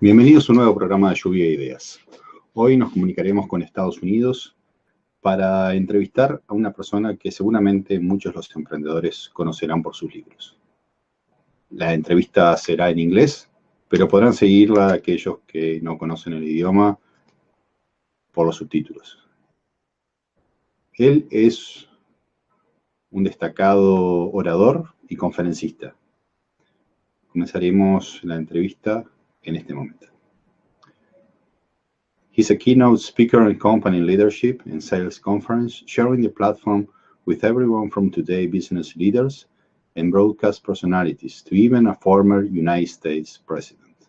Bienvenidos a un nuevo programa de Lluvia de Ideas. Hoy nos comunicaremos con Estados Unidos para entrevistar a una persona que seguramente muchos de los emprendedores conocerán por sus libros. La entrevista será en inglés, pero podrán seguirla aquellos que no conocen el idioma por los subtítulos. Él es un destacado orador y conferencista. Comenzaremos la entrevista en este momento. He's a keynote speaker in company leadership and sales conference, sharing the platform with everyone from today business leaders and broadcast personalities to even a former United States president.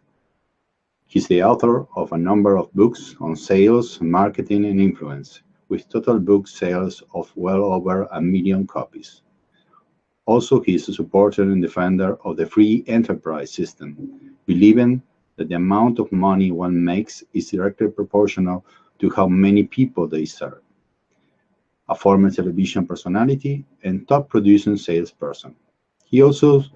He's the author of a number of books on sales, marketing, and influence, with total book sales of well over 1 million copies. Also, he is a supporter and defender of the free enterprise system, believing that the amount of money one makes is directly proportional to how many people they serve. A former television personality and top producing salesperson. He also is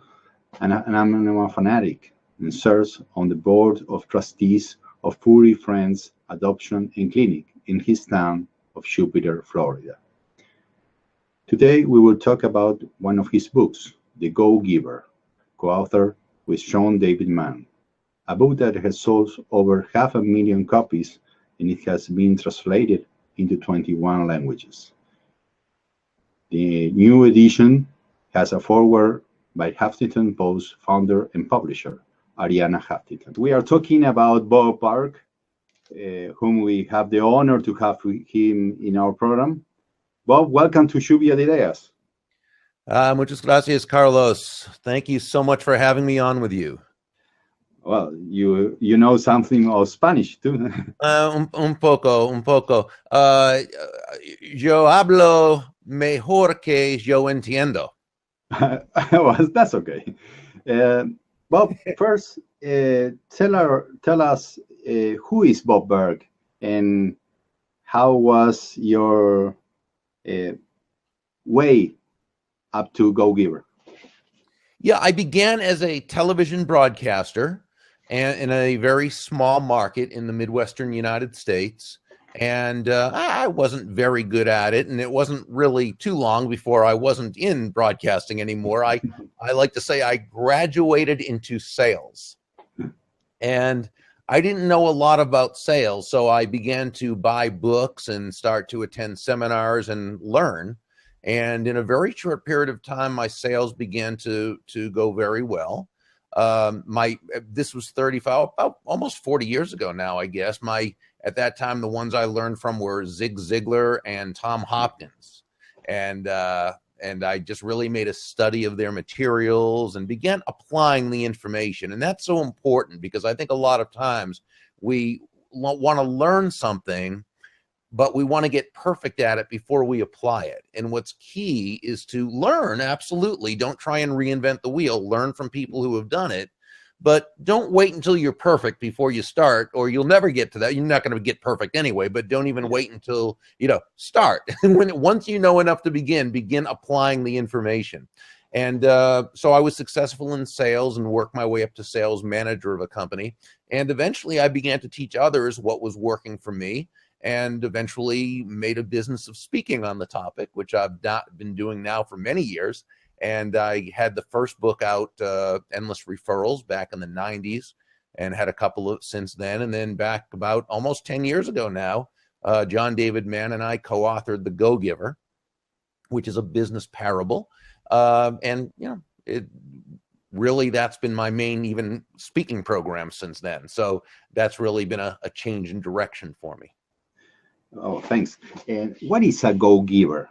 an animal fanatic and serves on the board of trustees of Furry Friends Adoption and Clinic in his town of Jupiter, Florida. Today, we will talk about one of his books, The Go-Giver, co-author with Sean David Mann, a book that has sold over 500,000 copies, and it has been translated into 21 languages. The new edition has a foreword by Huffington Post founder and publisher, Arianna Huffington. We are talking about Bob Burg, whom we have the honor to have him in our program. Bob, welcome to Lluvia de Ideas. Muchas gracias, Carlos. Thank you so much for having me on with you. Well, you know something of Spanish too. Un poco. Yo hablo mejor que yo entiendo. Well, that's okay. Bob, first, tell us who is Bob Burg and how was your way up to Go-Giver? Yeah, I began as a television broadcaster and in a very small market in the Midwestern United States. And I wasn't very good at it. And it wasn't really too long before I wasn't in broadcasting anymore. I like to say I graduated into sales. And I didn't know a lot about sales. So I began to buy books and start to attend seminars and learn. And in a very short period of time, my sales began to go very well. This was 35, about almost 40 years ago now, I guess. At that time, the ones I learned from were Zig Ziglar and Tom Hopkins. And I just really made a study of their materials and began applying the information. And that's so important because I think a lot of times we want to learn something, but we want to get perfect at it before we apply it. And what's key is to learn, absolutely. Don't try and reinvent the wheel. Learn from people who have done it, but don't wait until you're perfect before you start, or you'll never get to that. You're not going to get perfect anyway, but don't even wait until, start. Once you know enough to begin applying the information. And so I was successful in sales and worked my way up to sales manager of a company. And eventually I began to teach others what was working for me, and eventually made a business of speaking on the topic, which I've been doing now for many years. And I had the first book out, Endless Referrals, back in the 90s, and had a couple of since then. And then back about almost 10 years ago now, John David Mann and I co-authored The Go-Giver, which is a business parable. That's been my main even speaking program since then. So that's really been a change in direction for me. Oh, thanks. And what is a go-giver?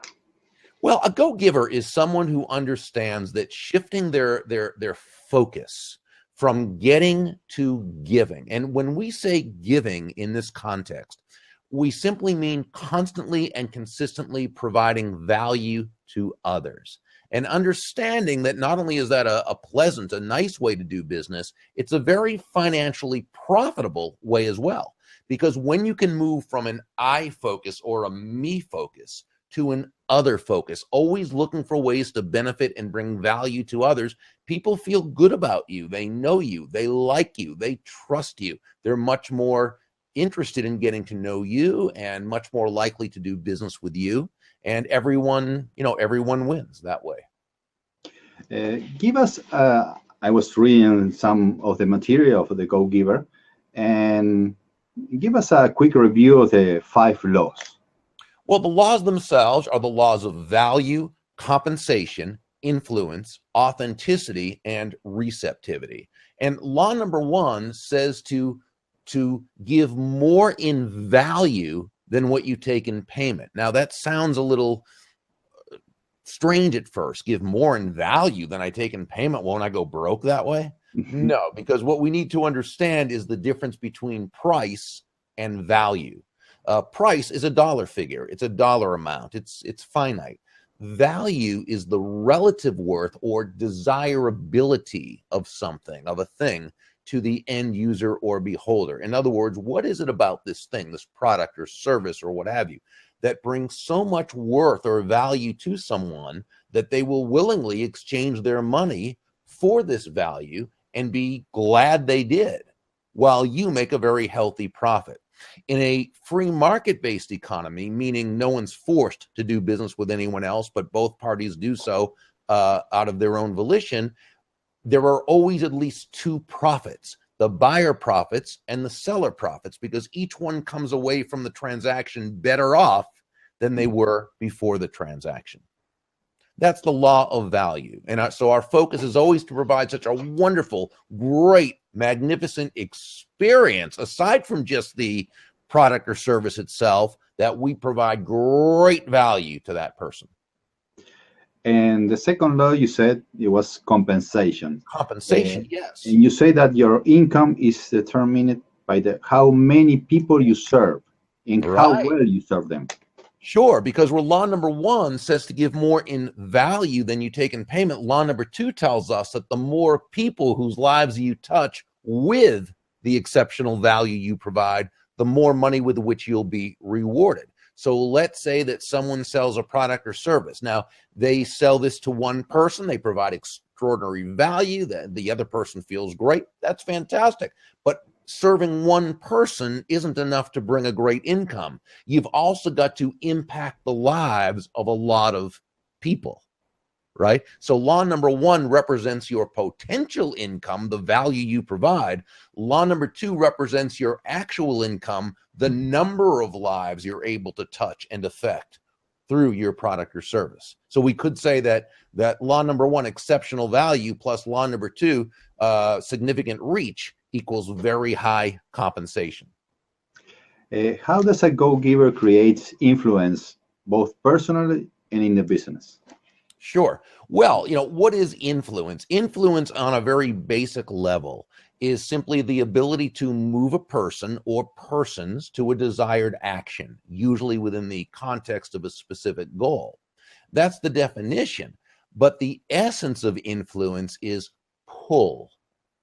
Well, a go-giver is someone who understands that shifting their focus from getting to giving. And when we say giving in this context, we simply mean constantly and consistently providing value to others. And understanding that not only is that a pleasant, a nice way to do business, it's a very financially profitable way as well. Because when you can move from an I focus or a me focus to an other focus, always looking for ways to benefit and bring value to others. People feel good about you. They know you. They like you. They trust you. They're much more interested in getting to know you and much more likely to do business with you. And everyone wins that way. Give us, I was reading some of the material of the Go Giver, and give us a quick review of the 5 laws. Well, the laws themselves are the laws of value, compensation, influence, authenticity, and receptivity. And law number 1 says to give more in value than what you take in payment. Now, that sounds a little strange at first. Give more in value than I take in payment. Won't I go broke that way? No, because what we need to understand is the difference between price and value. Price is a dollar figure. It's a dollar amount. It's finite. Value is the relative worth or desirability of something, of a thing, to the end user or beholder. In other words, what is it about this thing, this product or service or what have you, that brings so much worth or value to someone that they will willingly exchange their money for this value and be glad they did, while you make a very healthy profit. In a free market-based economy, meaning no one's forced to do business with anyone else, but both parties do so out of their own volition, there are always at least 2 profits: the buyer profits and the seller profits, because each one comes away from the transaction better off than they were before the transaction. That's the law of value. And so our focus is always to provide such a wonderful, great, magnificent experience, aside from just the product or service itself, that we provide great value to that person. And the second law, you said it was compensation. Compensation, yes. And you say that your income is determined by how many people you serve and how well you serve them. Sure, because where law number 1 says to give more in value than you take in payment, law number 2 tells us that the more people whose lives you touch with the exceptional value you provide, the more money with which you'll be rewarded. So let's say that someone sells a product or service. Now, they sell this to one person. They provide extraordinary value. The other person feels great. That's fantastic. But serving one person isn't enough to bring a great income. You've also got to impact the lives of a lot of people, right? So law number 1 represents your potential income, the value you provide. Law number 2 represents your actual income, the number of lives you're able to touch and affect through your product or service. So we could say that law number 1, exceptional value, plus law number 2, significant reach, equals very high compensation. How does a go-giver create influence, both personally and in the business? Sure. Well, what is influence? Influence on a very basic level is simply the ability to move a person or persons to a desired action, usually within the context of a specific goal. That's the definition. But the essence of influence is pull.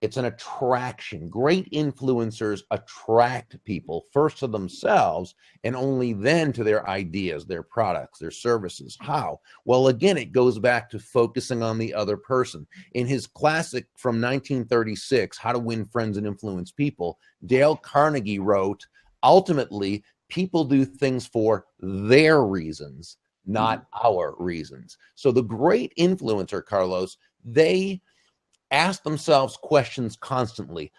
It's an attraction. Great influencers attract people first to themselves and only then to their ideas, their products, their services. How? Well, again, it goes back to focusing on the other person. In his classic from 1936, How to Win Friends and Influence People, Dale Carnegie wrote, ultimately, people do things for their reasons, not our reasons. So the great influencer, Carlos, they ask themselves questions constantly.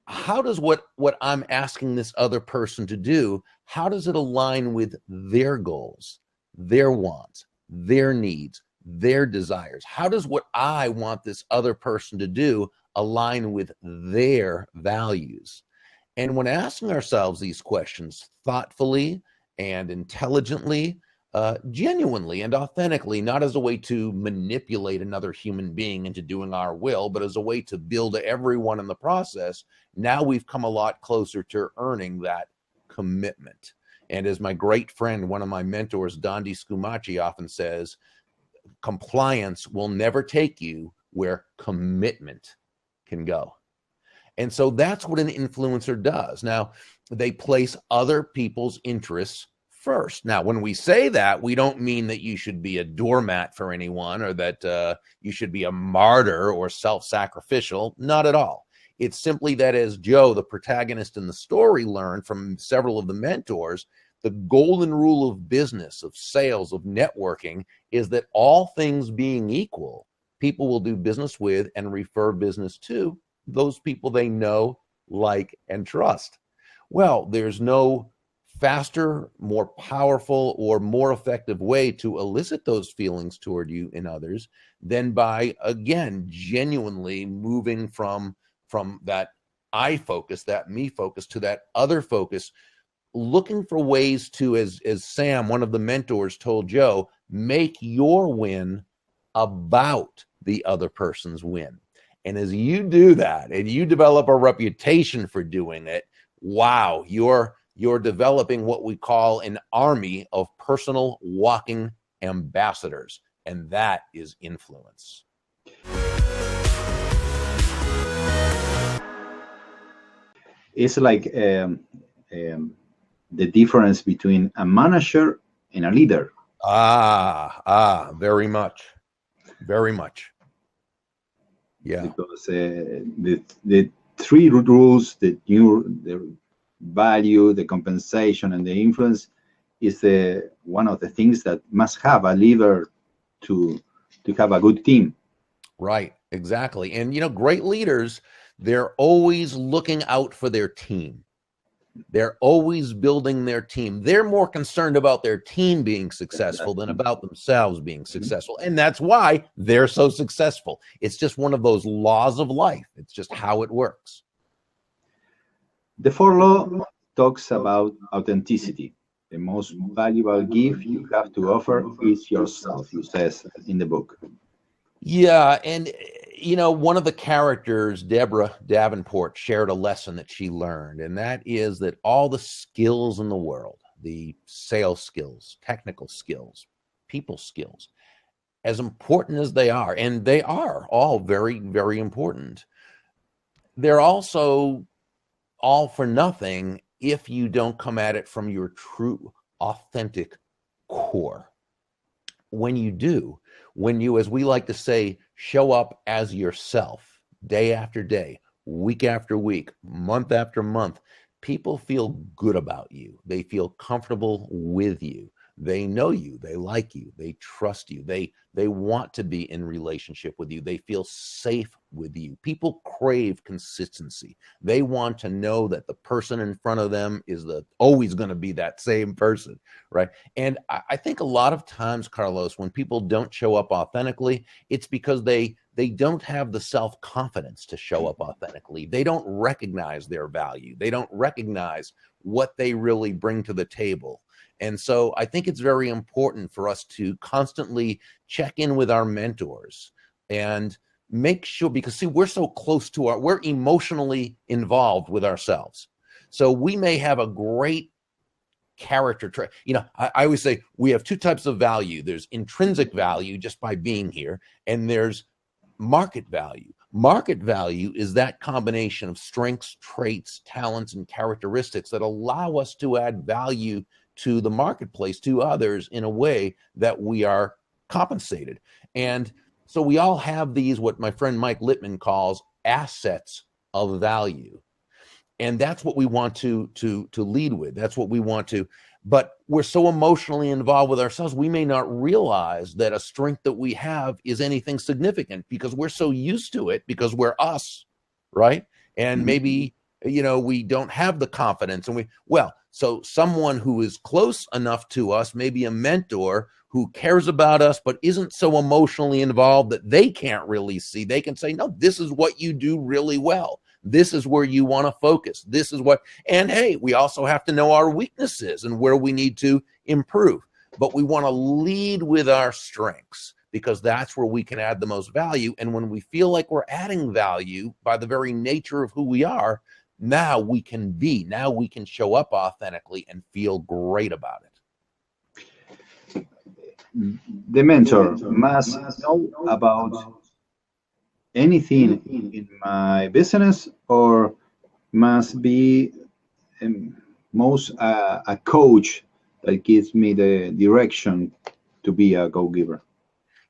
How does what I'm asking this other person to do, how does it align with their goals, their wants, their needs, their desires? How does what I want this other person to do align with their values? And when asking ourselves these questions thoughtfully and intelligently, genuinely and authentically, not as a way to manipulate another human being into doing our will, but as a way to build everyone in the process, now we've come a lot closer to earning that commitment. And as my great friend, one of my mentors, Dondi Scumaci, often says, compliance will never take you where commitment can go. And so that's what an influencer does. Now, they place other people's interests first. Now, when we say that, we don't mean that you should be a doormat for anyone or that you should be a martyr or self-sacrificial. Not at all. It's simply that, as Joe, the protagonist in the story, learned from several of the mentors, the golden rule of business, of sales, of networking is that all things being equal, people will do business with and refer business to those people they know, like, and trust. Well, there's no faster, more powerful, or more effective way to elicit those feelings toward you in others than by, again, genuinely moving from that I focus, that me focus, to that other focus, looking for ways to, as Sam, one of the mentors, told Joe, make your win about the other person's win. And as you do that and you develop a reputation for doing it, wow, you're developing what we call an army of personal walking ambassadors. And that is influence. It's like the difference between a manager and a leader. Very much. Very much. Yeah. Because the three rules, the value, the compensation, and the influence is one of the things that must have a leader to have a good team. Right, exactly. And, great leaders, they're always looking out for their team. They're always building their team. They're more concerned about their team being successful than about themselves being successful. And that's why they're so successful. It's just one of those laws of life. It's just how it works. The fourth law talks about authenticity. The most valuable gift you have to offer is yourself, you says in the book. Yeah, and one of the characters, Deborah Davenport, shared a lesson that she learned, and that is that all the skills in the world, the sales skills, technical skills, people skills, as important as they are, and they are all very, very important, they're also all for nothing if you don't come at it from your true, authentic core. When you do, when you, as we like to say, show up as yourself day after day, week after week, month after month, people feel good about you. They feel comfortable with you. They know you. They like you. They trust you. They want to be in relationship with you. They feel safe with you. People crave consistency. They want to know that the person in front of them is always going to be that same person, right? And I think a lot of times, Carlos, when people don't show up authentically, it's because they don't have the self-confidence to show up authentically. They don't recognize their value. They don't recognize what they really bring to the table. And so I think it's very important for us to constantly check in with our mentors and make sure, because see, we're so close to we're emotionally involved with ourselves. So we may have a great character trait. I always say we have two types of value. There's intrinsic value just by being here, and there's market value. Market value is that combination of strengths, traits, talents, and characteristics that allow us to add value to the marketplace, to others, in a way that we are compensated. And so we all have these, what my friend Mike Littman calls assets of value. And that's what we want to lead with. That's what we want to, but we're so emotionally involved with ourselves, we may not realize that a strength that we have is anything significant because we're so used to it, because we're us, right? And maybe, we don't have the confidence, and so someone who is close enough to us, maybe a mentor who cares about us but isn't so emotionally involved that they can't really see, they can say, no, this is what you do really well. This is where you want to focus. This is what, and hey, we also have to know our weaknesses and where we need to improve. But we want to lead with our strengths, because that's where we can add the most value. And when we feel like we're adding value by the very nature of who we are, now we can show up authentically and feel great about it. The mentor must know about anything in my business, or must be a coach that gives me the direction to be a go-giver.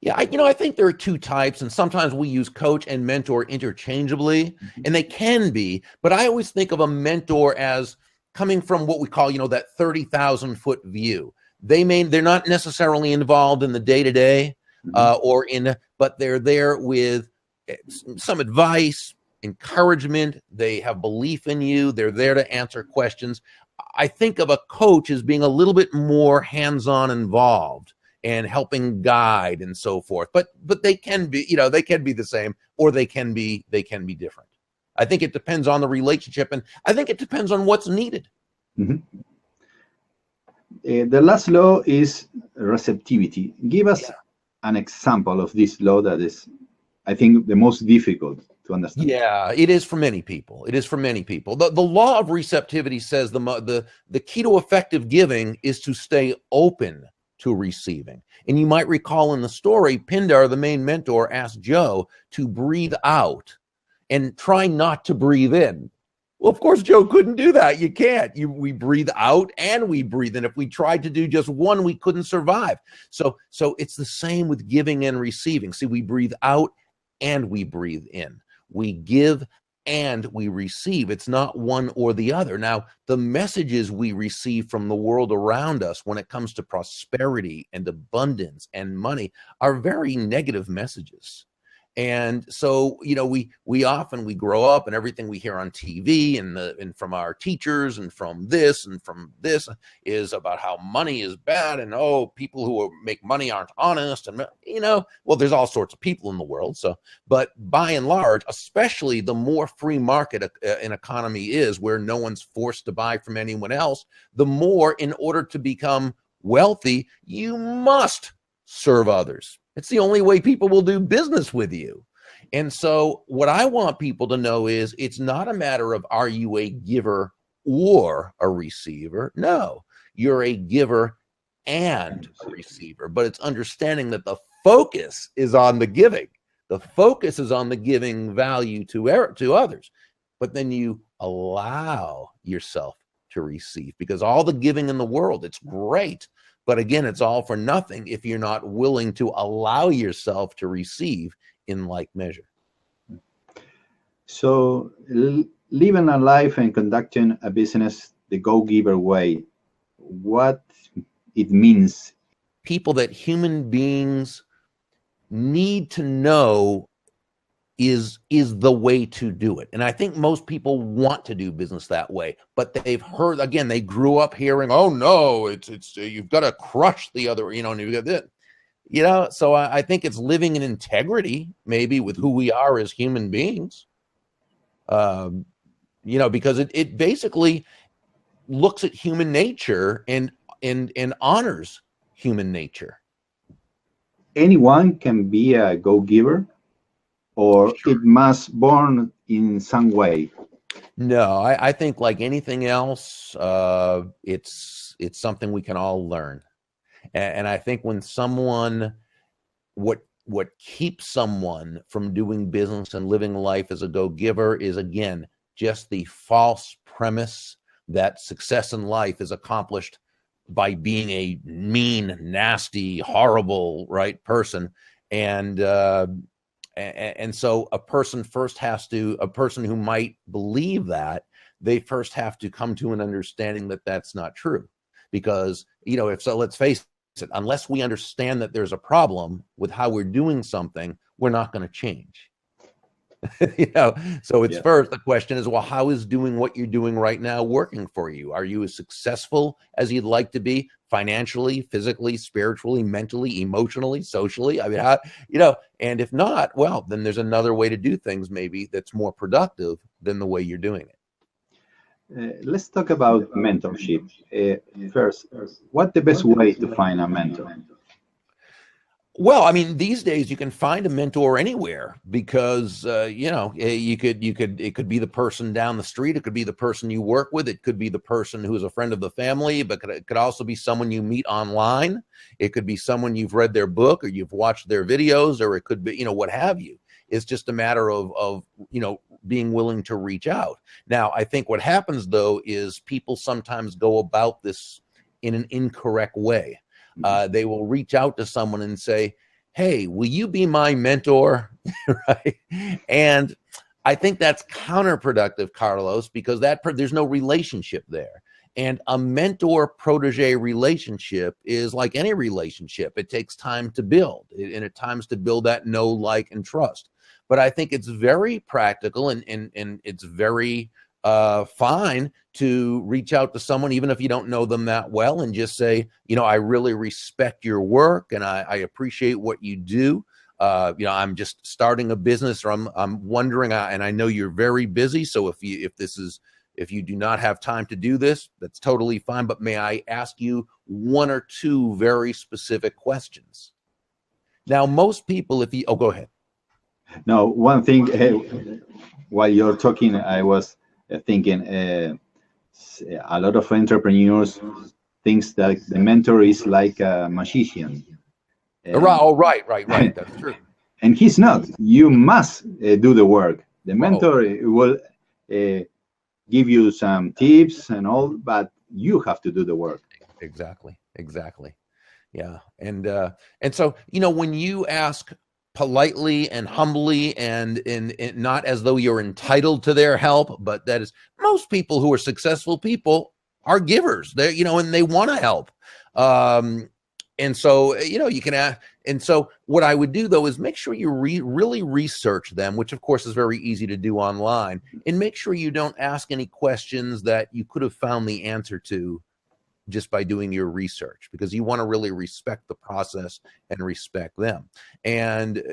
Yeah, I think there are two types, and sometimes we use coach and mentor interchangeably, and they can be, but I always think of a mentor as coming from what we call, that 30,000-foot view. They're not necessarily involved in the day-to-day, but they're there with some advice, encouragement. They have belief in you. They're there to answer questions. I think of a coach as being a little bit more hands-on involved and helping guide and so forth. But they can be, they can be the same, or they can be different. I think it depends on the relationship, and I think it depends on what's needed. The last law is receptivity. Give us an example of this law that is, I think, the most difficult to understand. Yeah, it is for many people. It is for many people. The law of receptivity says the key to effective giving is to stay open to receiving. And you might recall in the story, Pindar, the main mentor, asked Joe to breathe out and try not to breathe in. Well, of course, Joe couldn't do that. You can't. We breathe out and we breathe in. If we tried to do just one, we couldn't survive. So it's the same with giving and receiving. See, we breathe out and we breathe in. We give and we receive. It's not one or the other. Now, the messages we receive from the world around us when it comes to prosperity and abundance and money are very negative messages. And so, we often grow up and everything we hear on TV and from our teachers and from this is about how money is bad and, people who make money aren't honest. And, well, there's all sorts of people in the world. So, but by and large, especially the more free market an economy is, where no one's forced to buy from anyone else, the more, in order to become wealthy, you must serve others. It's the only way people will do business with you. And so what I want people to know is it's not a matter of, are you a giver or a receiver? No, you're a giver and a receiver, but it's understanding that the focus is on the giving. The focus is on the giving value to others, but then you allow yourself to receive, because all the giving in the world, it's great. But again, it's all for nothing if you're not willing to allow yourself to receive in like measure. So living a life and conducting a business the go-giver way, what it means? People that human beings need to know is the way to do it. And I think most people want to do business that way, but they've heard, again, they grew up hearing, oh no, it's you've got to crush the other, and you got that, so I think it's living in integrity, maybe, with who we are as human beings, because it basically looks at human nature and honors human nature. Anyone can be a go-giver, or Sure. it must born in some way? No, I think like anything else, it's something we can all learn. And I think when what keeps someone from doing business and living life as a go-giver is, again, just the false premise that success in life is accomplished by being a mean, nasty, horrible, right, person. And so a person who might believe that, they first have to come to an understanding that that's not true. Because, let's face it, unless we understand that there's a problem with how we're doing something, we're not going to change. So it's first, the question is, well, how is doing what you're doing right now working for you? Are you as successful as you'd like to be, financially, physically, spiritually, mentally, emotionally, socially? I mean, and if not, well, then there's another way to do things, maybe, that's more productive than the way you're doing it. Let's talk about mentorship. First, what's the best way to find a mentor? Well, I mean, these days you can find a mentor anywhere, because it could be the person down the street, it could be the person you work with, it could be the person who is a friend of the family, but it could also be someone you meet online. It could be someone you've read their book or you've watched their videos, or it could be, what have you. It's just a matter of being willing to reach out. Now, I think what happens though is people sometimes go about this in an incorrect way. They will reach out to someone and say, hey, will you be my mentor? Right? And I think that's counterproductive, Carlos, because there's no relationship there. And a mentor-protege relationship is like any relationship. It takes time to build, and it times to build that know, like, and trust. But I think it's very practical and it's very fine to reach out to someone, even if you don't know them that well, and just say, I really respect your work and I appreciate what you do. I'm just starting a business, or I'm wondering, and I know you're very busy. So if you do not have time to do this, that's totally fine. But may I ask you one or two very specific questions? Now, most people, go ahead. No, one thing, while you're talking, I was thinking a lot of entrepreneurs thinks that the mentor is like a magician. Right. That's true. And he's not. You must do the work. The mentor will give you some tips and all, but you have to do the work. Exactly. Yeah. And so, when you ask politely and humbly and not as though you're entitled to their help, but that is, most people who are successful people are givers. They and they want to help. And so, you can ask. And so what I would do, though, is make sure you really research them, which, of course, is very easy to do online, and make sure you don't ask any questions that you could have found the answer to just by doing your research, because you want to really respect the process and respect them. And,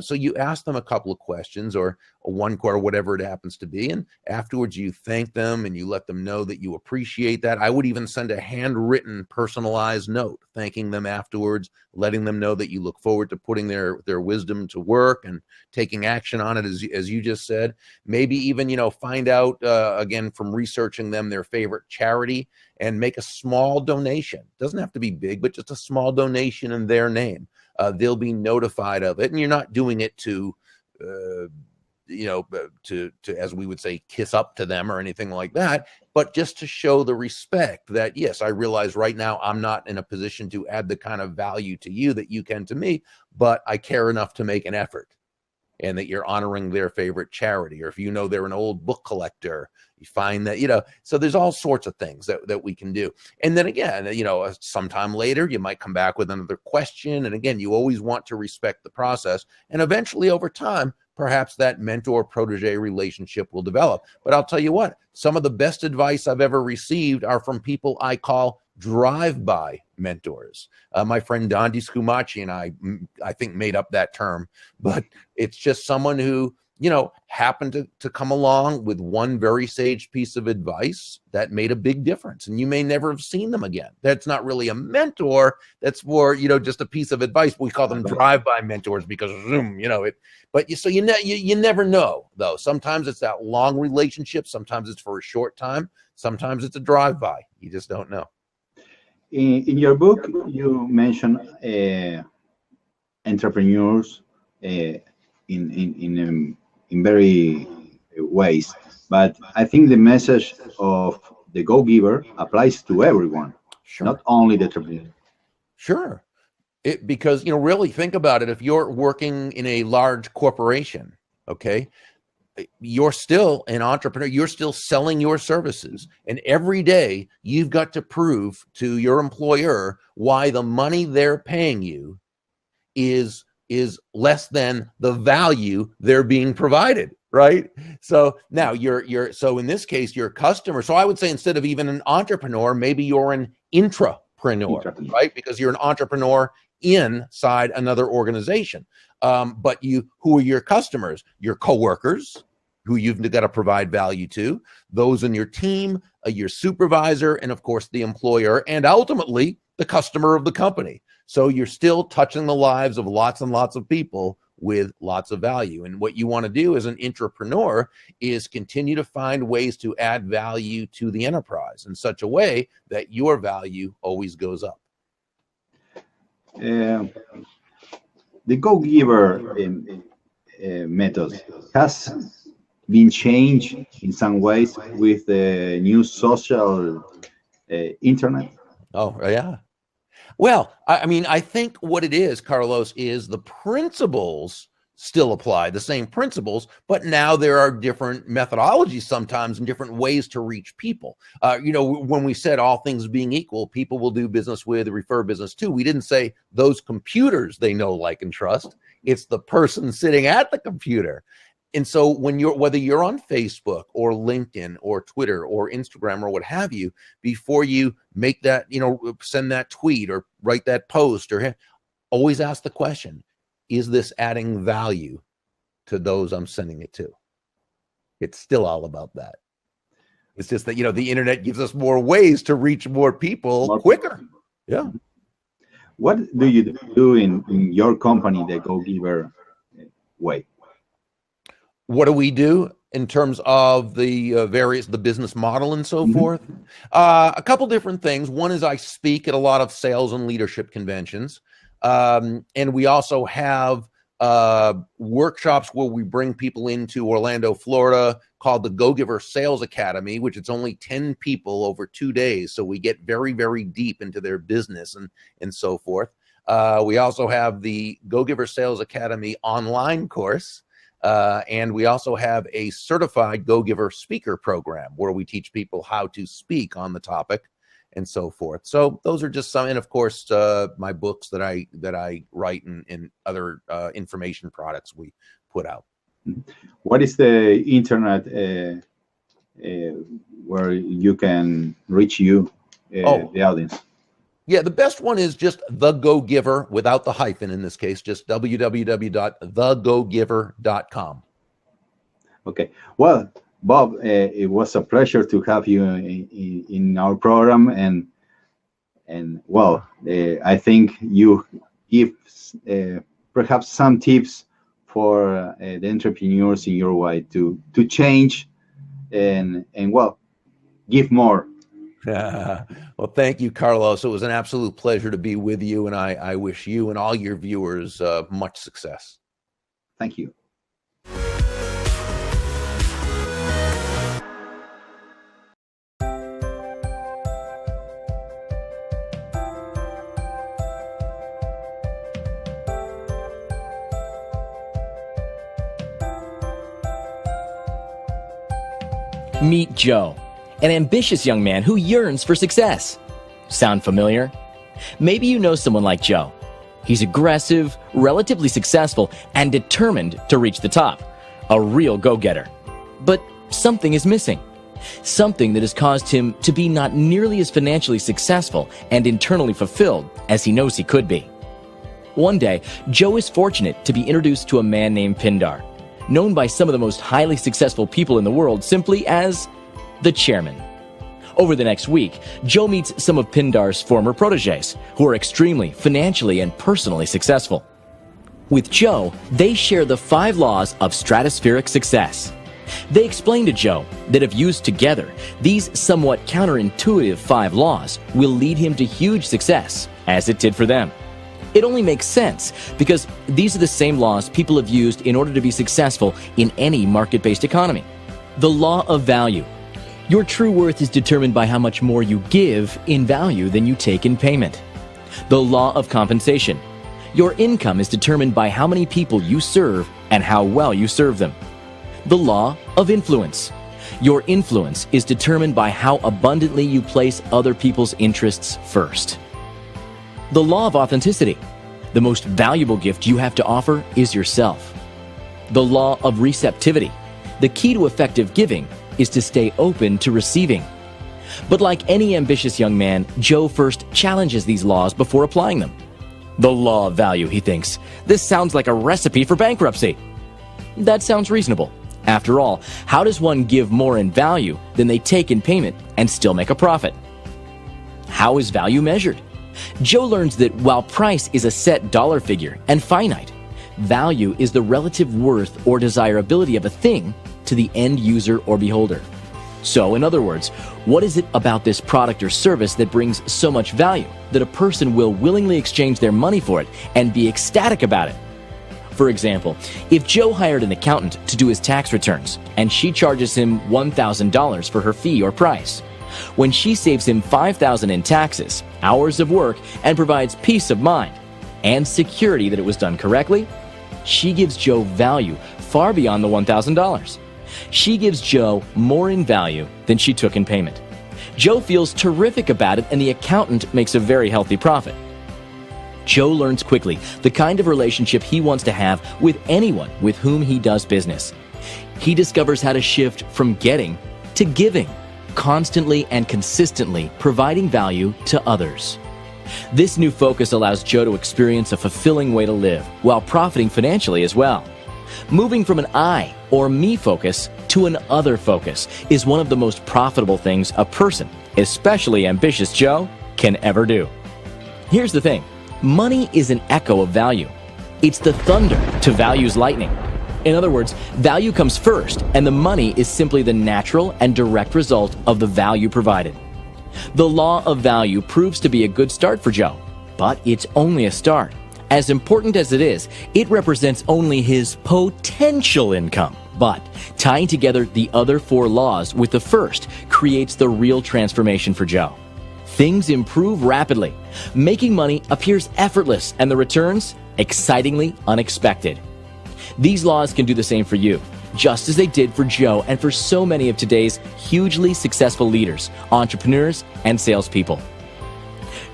so you ask them a couple of questions, or one quarter, whatever it happens to be. And afterwards you thank them and you let them know that you appreciate that. I would even send a handwritten, personalized note, thanking them afterwards, letting them know that you look forward to putting their wisdom to work and taking action on it, as you just said. Maybe even, find out, again, from researching them, their favorite charity, and make a small donation. Doesn't have to be big, but just a small donation in their name. They'll be notified of it, and you're not doing it to as we would say, kiss up to them or anything like that, but just to show the respect that, yes, I realize right now I'm not in a position to add the kind of value to you that you can to me, but I care enough to make an effort. And that you're honoring their favorite charity, or if they're an old book collector, you find that, so there's all sorts of things that we can do. And then again, sometime later, you might come back with another question. And again, you always want to respect the process. And eventually over time, perhaps that mentor-protege relationship will develop. But I'll tell you what, some of the best advice I've ever received are from people I call drive-by mentors. My friend Dondi Scumaci and I think made up that term, but it's just someone who, happened to come along with one very sage piece of advice that made a big difference. And you may never have seen them again. That's not really a mentor. That's more, just a piece of advice. We call them drive-by mentors because, but you never know, though. Sometimes it's that long relationship. Sometimes it's for a short time. Sometimes it's a drive-by. You just don't know. In your book, you mention entrepreneurs in very ways, but I think the message of the go-giver applies to everyone, sure, not only the entrepreneur. Sure, because really think about it. If you're working in a large corporation, okay, you're still an entrepreneur. You're still selling your services. And every day you've got to prove to your employer why the money they're paying you is less than the value they're being provided, right? So now so in this case, you're a customer. So I would say, instead of even an entrepreneur, maybe you're an intrapreneur, right? Because you're an entrepreneur inside another organization. But who are your customers? Your coworkers, who you've got to provide value to, those in your team, your supervisor, and of course the employer, and ultimately the customer of the company. So you're still touching the lives of lots and lots of people with lots of value. And what you want to do as an intrapreneur is continue to find ways to add value to the enterprise in such a way that your value always goes up. The go-giver method has been changed in some ways with the new social internet. Oh, yeah. Well, I mean, I think what it is, Carlos, is the principles still apply, the same principles, but now there are different methodologies sometimes and different ways to reach people. When we said all things being equal, people will do business with, refer business to. We didn't say those computers they know, like, and trust. It's the person sitting at the computer. And so whether you're on Facebook or LinkedIn or Twitter or Instagram or what have you, before you make that, send that tweet or write that post, or always ask the question, is this adding value to those I'm sending it to? It's still all about that. It's just that, the internet gives us more ways to reach more people quicker. Yeah. What do you do in your company, the Go Giver way? What do we do in terms of the business model and so forth? A couple different things. One is I speak at a lot of sales and leadership conventions. And we also have workshops where we bring people into Orlando, Florida, called the Go Giver Sales Academy, which it's only 10 people over 2 days. So we get very, very deep into their business and so forth. We also have the Go Giver Sales Academy online course. And we also have a certified Go Giver speaker program where we teach people how to speak on the topic and so forth. So those are just some, and of course, my books that I write and other information products we put out. What is the internet where you can reach the audience? Yeah, the best one is just The Go Giver, without the hyphen in this case, just www.thegogiver.com. Okay. Well, Bob, it was a pleasure to have you in our program, and well, I think you give perhaps some tips for the entrepreneurs in your way to change and well, give more. Well, thank you, Carlos. It was an absolute pleasure to be with you, and I wish you and all your viewers much success. Thank you. Meet Joe, an ambitious young man who yearns for success. Sound familiar? Maybe you know someone like Joe. He's aggressive, relatively successful, and determined to reach the top. A real go-getter. But something is missing. Something that has caused him to be not nearly as financially successful and internally fulfilled as he knows he could be. One day, Joe is fortunate to be introduced to a man named Pindar, known by some of the most highly successful people in the world simply as the chairman. Over the next week, Joe meets some of Pindar's former protégés who are extremely financially and personally successful. With Joe, they share the 5 laws of stratospheric success. They explain to Joe that if used together, these somewhat counterintuitive 5 laws will lead him to huge success, as it did for them. It only makes sense because these are the same laws people have used in order to be successful in any market-based economy. The law of value. Your true worth is determined by how much more you give in value than you take in payment. The law of compensation. Your income is determined by how many people you serve and how well you serve them. The law of influence. Your influence is determined by how abundantly you place other people's interests first. The law of authenticity. The most valuable gift you have to offer is yourself. The law of receptivity. The key to effective giving is to stay open to receiving. But like any ambitious young man, Joe first challenges these laws before applying them. The law of value, he thinks. This sounds like a recipe for bankruptcy. That sounds reasonable. After all, how does one give more in value than they take in payment and still make a profit? How is value measured? Joe learns that while price is a set dollar figure and finite, value is the relative worth or desirability of a thing to the end user or beholder. So, in other words, what is it about this product or service that brings so much value that a person will willingly exchange their money for it and be ecstatic about it? For example, if Joe hired an accountant to do his tax returns and she charges him $1,000 for her fee or price, When she saves him $5,000 in taxes, hours of work, and provides peace of mind and security that it was done correctly, she gives Joe value far beyond the $1,000. She gives Joe more in value than she took in payment. Joe feels terrific about it, and the accountant makes a very healthy profit. Joe learns quickly the kind of relationship he wants to have with anyone with whom he does business. He discovers how to shift from getting to giving, constantly and consistently providing value to others. This new focus allows Joe to experience a fulfilling way to live while profiting financially as well. Moving from an I or me focus to an other focus is one of the most profitable things a person, especially ambitious Joe, can ever do. Here's the thing. Money is an echo of value. It's the thunder to value's lightning. In other words, value comes first, and the money is simply the natural and direct result of the value provided. The law of value proves to be a good start for Joe, but it's only a start. As important as it is, it represents only his potential income. But tying together the other 4 laws with the first creates the real transformation for Joe. Things improve rapidly. Making money appears effortless, and the returns excitingly unexpected. These laws can do the same for you, just as they did for Joe and for so many of today's hugely successful leaders, entrepreneurs, and salespeople.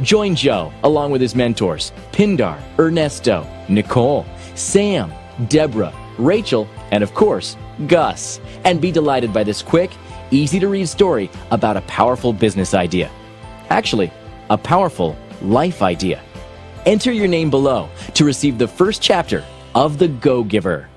Join Joe along with his mentors, Pindar, Ernesto, Nicole, Sam, Deborah, Rachel, and of course, Gus, and be delighted by this quick, easy-to-read story about a powerful business idea. Actually, a powerful life idea. Enter your name below to receive the first chapter of The Go-Giver.